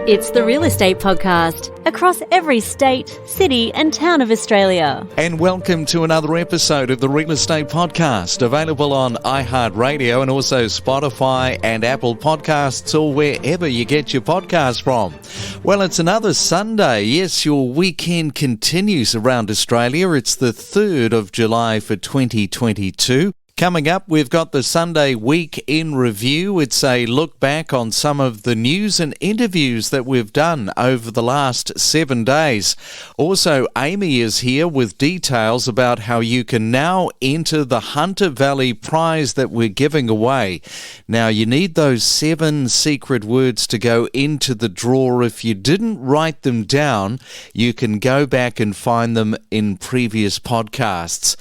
It's the Real Estate Podcast, across every state, city and town of Australia. And welcome to another episode of the Real Estate Podcast, available on iHeartRadio and also Spotify and Apple Podcasts, or wherever you get your podcasts from. Well, it's another Sunday. Yes, your weekend continues around Australia. It's the 3rd of July for 2022. Coming up, we've got the Sunday Week in Review. It's a look back on some of the news and interviews that we've done over the last 7 days. Also, Amy is here with details about how you can now enter the Hunter Valley prize that we're giving away. Now, you need those 7 secret words to go into the draw. If you didn't write them down, you can go back and find them in previous podcasts.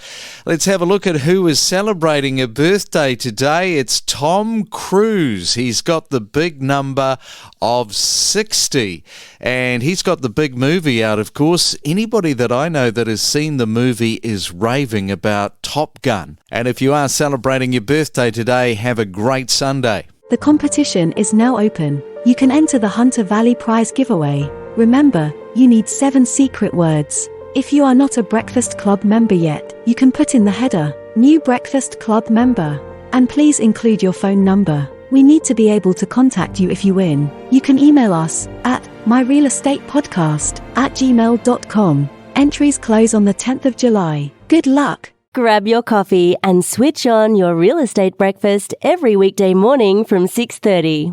Let's have a look at who is celebrating a birthday today. It's Tom Cruise. He's got the big number of 60, and he's got the big movie out, of course. Anybody that I know that has seen the movie is raving about Top Gun. And if you are celebrating your birthday today, have a great Sunday. The competition is now open. You can enter the Hunter Valley prize giveaway. Remember, you need 7 secret words. If you are not a Breakfast Club member yet, you can put in the header, New Breakfast Club member. And please include your phone number. We need to be able to contact you if you win. You can email us at myrealestatepodcast@gmail.com. Entries close on the 10th of July. Good luck! Grab your coffee and switch on your real estate breakfast every weekday morning from 6:30.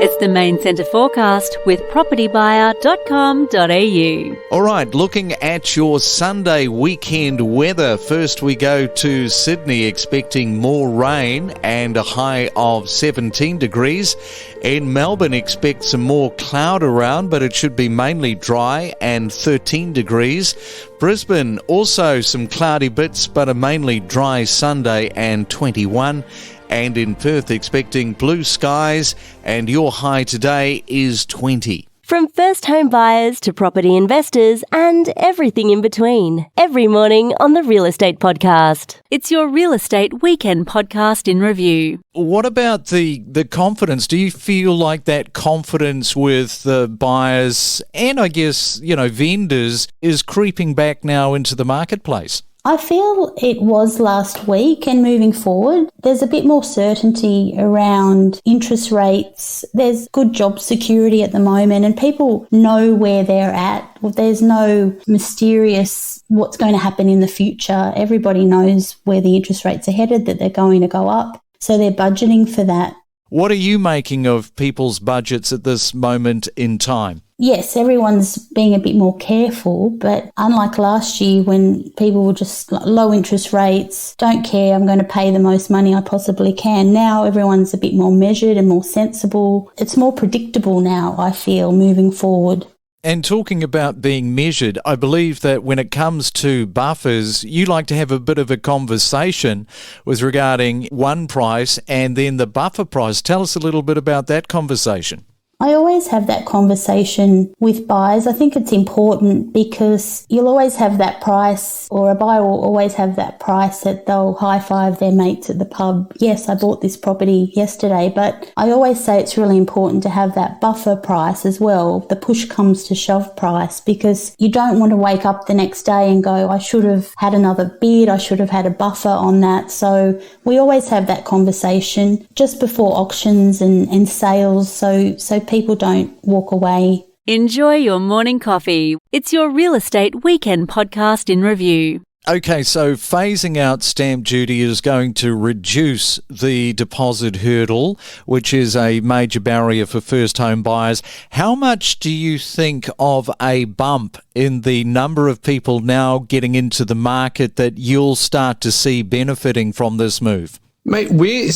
It's the Main Centre forecast with propertybuyer.com.au. All right, looking at your Sunday weekend weather. First, we go to Sydney, expecting more rain and a high of 17 degrees. In Melbourne, expect some more cloud around, but it should be mainly dry and 13 degrees. Brisbane, also some cloudy bits, but a mainly dry Sunday and 21. And in Perth, expecting blue skies, and your high today is 20. From first home buyers to property investors and everything in between, every morning on the Real Estate Podcast. It's your Real Estate Weekend Podcast in Review. What about the confidence? Do you feel like that confidence with the buyers and I guess, vendors is creeping back now into the marketplace? I feel it was last week, and moving forward, there's a bit more certainty around interest rates. There's good job security at the moment, and people know where they're at. There's no mysterious what's going to happen in the future. Everybody knows where the interest rates are headed, that they're going to go up. So they're budgeting for that. What are you making of people's budgets at this moment in time? Yes, everyone's being a bit more careful, but unlike last year when people were just low interest rates, don't care, I'm going to pay the most money I possibly can. Now everyone's a bit more measured and more sensible. It's more predictable now, I feel, moving forward. And talking about being measured, I believe that when it comes to buffers, you like to have a bit of a conversation with regarding one price and then the buffer price. Tell us a little bit about that conversation. I always have that conversation with buyers. I think it's important because you'll always have that price, or a buyer will always have that price that they'll high-five their mates at the pub. Yes, I bought this property yesterday, but I always say it's really important to have that buffer price as well, the push comes to shove price, because you don't want to wake up the next day and go, I should have had another bid, I should have had a buffer on that. So we always have that conversation just before auctions and sales, so people don't walk away. Enjoy your morning coffee. It's your Real Estate Weekend Podcast in Review. Okay, so phasing out stamp duty is going to reduce the deposit hurdle, which is a major barrier for first home buyers. How much do you think of a bump in the number of people now getting into the market that you'll start to see benefiting from this move? Mate, we're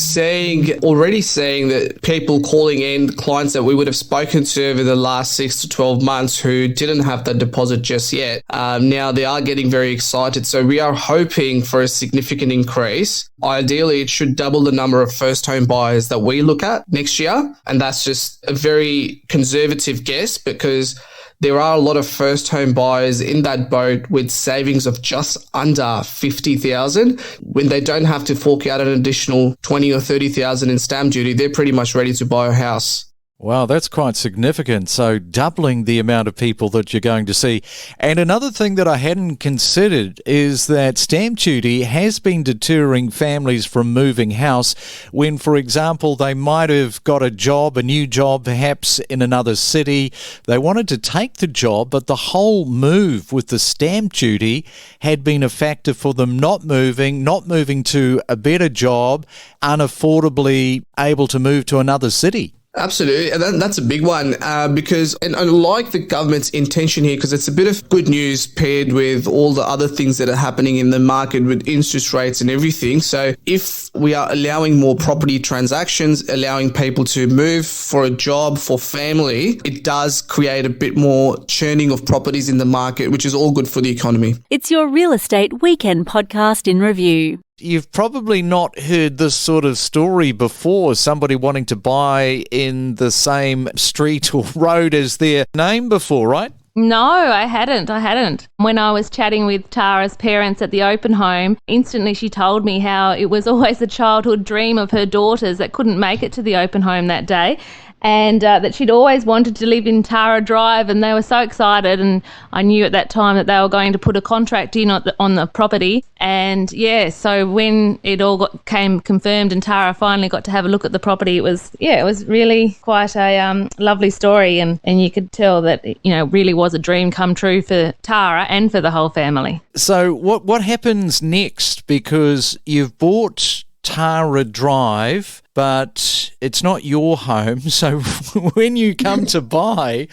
already seeing that people calling in clients that we would have spoken to over the last 6 to 12 months who didn't have that deposit just yet. Now they are getting very excited. So we are hoping for a significant increase. Ideally, it should double the number of first home buyers that we look at next year. And that's just a very conservative guess because there are a lot of first home buyers in that boat with savings of just under 50,000. When they don't have to fork out an additional 20 or 30,000 in stamp duty, they're pretty much ready to buy a house. Wow, that's quite significant. So doubling the amount of people that you're going to see. And another thing that I hadn't considered is that stamp duty has been deterring families from moving house when, for example, they might have got a job, a new job, perhaps in another city. They wanted to take the job, but the whole move with the stamp duty had been a factor for them not moving to a better job, unaffordably able to move to another city. Absolutely, and that's a big one because, and I like the government's intention here because it's a bit of good news paired with all the other things that are happening in the market with interest rates and everything. So if we are allowing more property transactions, allowing people to move for a job, for family, it does create a bit more churning of properties in the market, which is all good for the economy. It's your Real Estate Weekend podcast in review. You've probably not heard this sort of story before, somebody wanting to buy in the same street or road as their name before, right? No, I hadn't. When I was chatting with Tara's parents at the open home, instantly she told me how it was always a childhood dream of her daughters that couldn't make it to the open home that day. And that she'd always wanted to live in Tara Drive, and they were so excited. And I knew at that time that they were going to put a contract in on the property. And yeah, so when it all came confirmed and Tara finally got to have a look at the property, it was really quite a lovely story. And you could tell that, really was a dream come true for Tara and for the whole family. So what happens next? Because you've bought Tara Drive, but it's not your home. So when you come to buy,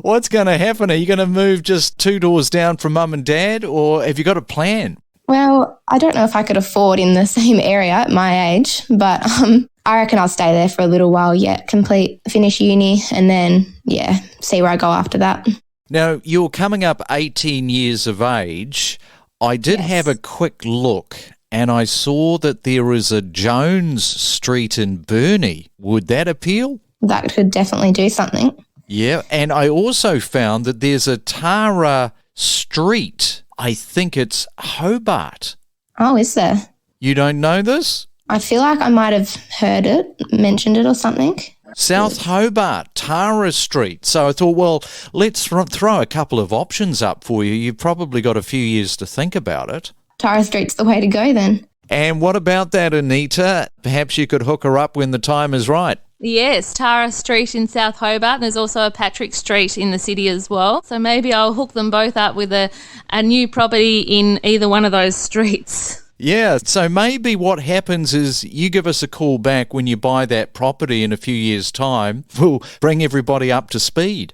what's going to happen? Are you going to move just 2 doors down from mum and dad, or have you got a plan? Well, I don't know if I could afford in the same area at my age, but I reckon I'll stay there for a little while yet, finish uni, and then, see where I go after that. Now, you're coming up 18 years of age. I did have a quick look, and I saw that there is a Jones Street in Burnie. Would that appeal? That could definitely do something. Yeah, and I also found that there's a Tara Street. I think it's Hobart. Oh, is there? You don't know this? I feel like I might have heard it, mentioned it or something. South Hobart, Tara Street. So I thought, well, let's throw a couple of options up for you. You've probably got a few years to think about it. Tara Street's the way to go then. And what about that, Anita? Perhaps you could hook her up when the time is right. Yes, Tara Street in South Hobart. There's also a Patrick Street in the city as well. So maybe I'll hook them both up with a new property in either one of those streets. Yeah, so maybe what happens is you give us a call back when you buy that property in a few years' time. We'll bring everybody up to speed.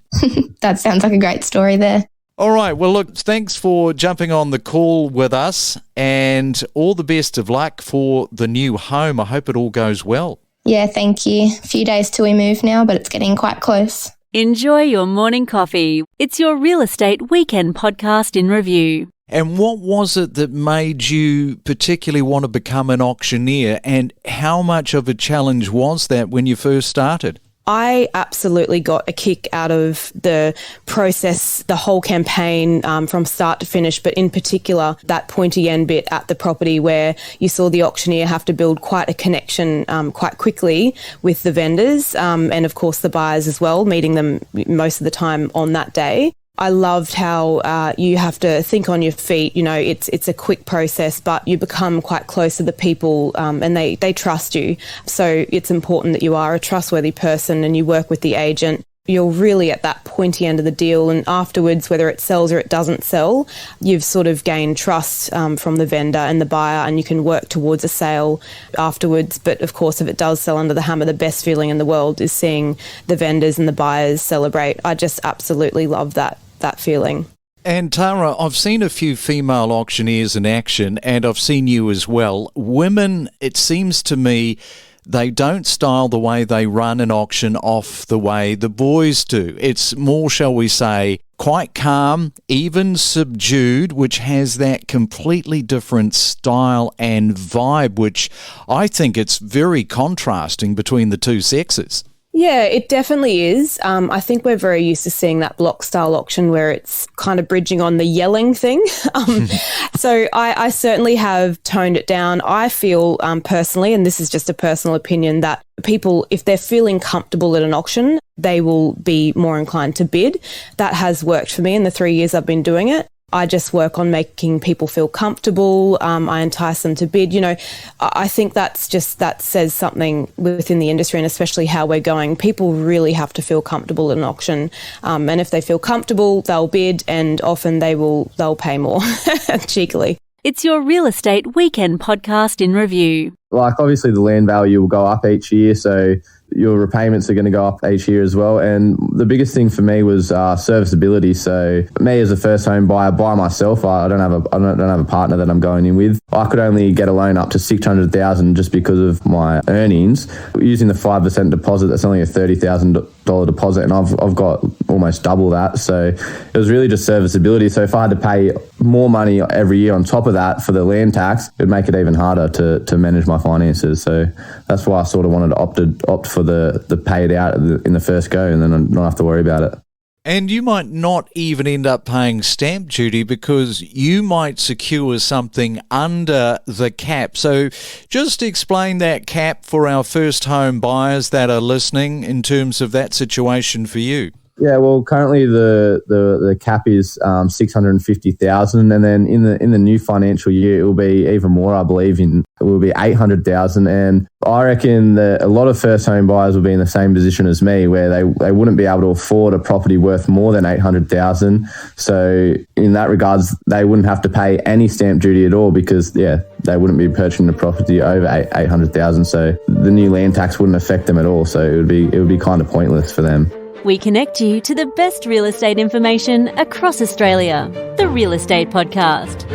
That sounds like a great story there. All right. Well, look, thanks for jumping on the call with us, and all the best of luck for the new home. I hope it all goes well. Yeah, thank you. A few days till we move now, but it's getting quite close. Enjoy your morning coffee. It's your Real Estate Weekend podcast in review. And what was it that made you particularly want to become an auctioneer, and how much of a challenge was that when you first started? I absolutely got a kick out of the process, the whole campaign from start to finish, but in particular that pointy end bit at the property where you saw the auctioneer have to build quite a connection quite quickly with the vendors and of course the buyers as well, meeting them most of the time on that day. I loved how you have to think on your feet. It's a quick process, but you become quite close to the people and they trust you. So it's important that you are a trustworthy person and you work with the agent. You're really at that pointy end of the deal, and afterwards, whether it sells or it doesn't sell, you've sort of gained trust from the vendor and the buyer, and you can work towards a sale afterwards. But of course, if it does sell under the hammer, the best feeling in the world is seeing the vendors and the buyers celebrate. I just absolutely love that feeling. And Tara, I've seen a few female auctioneers in action, and I've seen you as well. Women, it seems to me, they don't style the way they run an auction off the way the boys do. It's more, shall we say, quite calm, even subdued, which has that completely different style and vibe, which I think it's very contrasting between the two sexes. Yeah, it definitely is. I think we're very used to seeing that block style auction where it's kind of bridging on the yelling thing. So I certainly have toned it down. I feel personally, and this is just a personal opinion, that people, if they're feeling comfortable at an auction, they will be more inclined to bid. That has worked for me in the 3 years I've been doing it. I just work on making people feel comfortable. I entice them to bid. I think that says something within the industry, and especially how we're going. People really have to feel comfortable at an auction. And if they feel comfortable, they'll bid, and often they'll pay more, cheekily. It's your Real Estate Weekend podcast in review. Like, obviously the land value will go up each year, so your repayments are going to go up each year as well. And the biggest thing for me was serviceability. So me as a first home buyer by myself, I don't have a partner that I'm going in with. I could only get a loan up to $600,000 just because of my earnings. Using the 5% deposit, that's only a $30,000 deposit, and I've got almost double that. So it was really just serviceability. So if I had to pay more money every year on top of that for the land tax, it'd make it even harder to manage my finances. So that's why I sort of wanted to opt for the pay it out in the first go, and then not have to worry about it. And you might not even end up paying stamp duty because you might secure something under the cap. So just explain that cap for our first home buyers that are listening in terms of that situation for you. Yeah, well, currently the cap is $650,000, and then in the new financial year it will be even more. I believe it will be $800,000, and I reckon that a lot of first home buyers will be in the same position as me, where they wouldn't be able to afford a property worth more than $800,000. So in that regards, they wouldn't have to pay any stamp duty at all because they wouldn't be purchasing a property over $800,000. So the new land tax wouldn't affect them at all. So it would be kind of pointless for them. We connect you to the best real estate information across Australia. The Real Estate Podcast.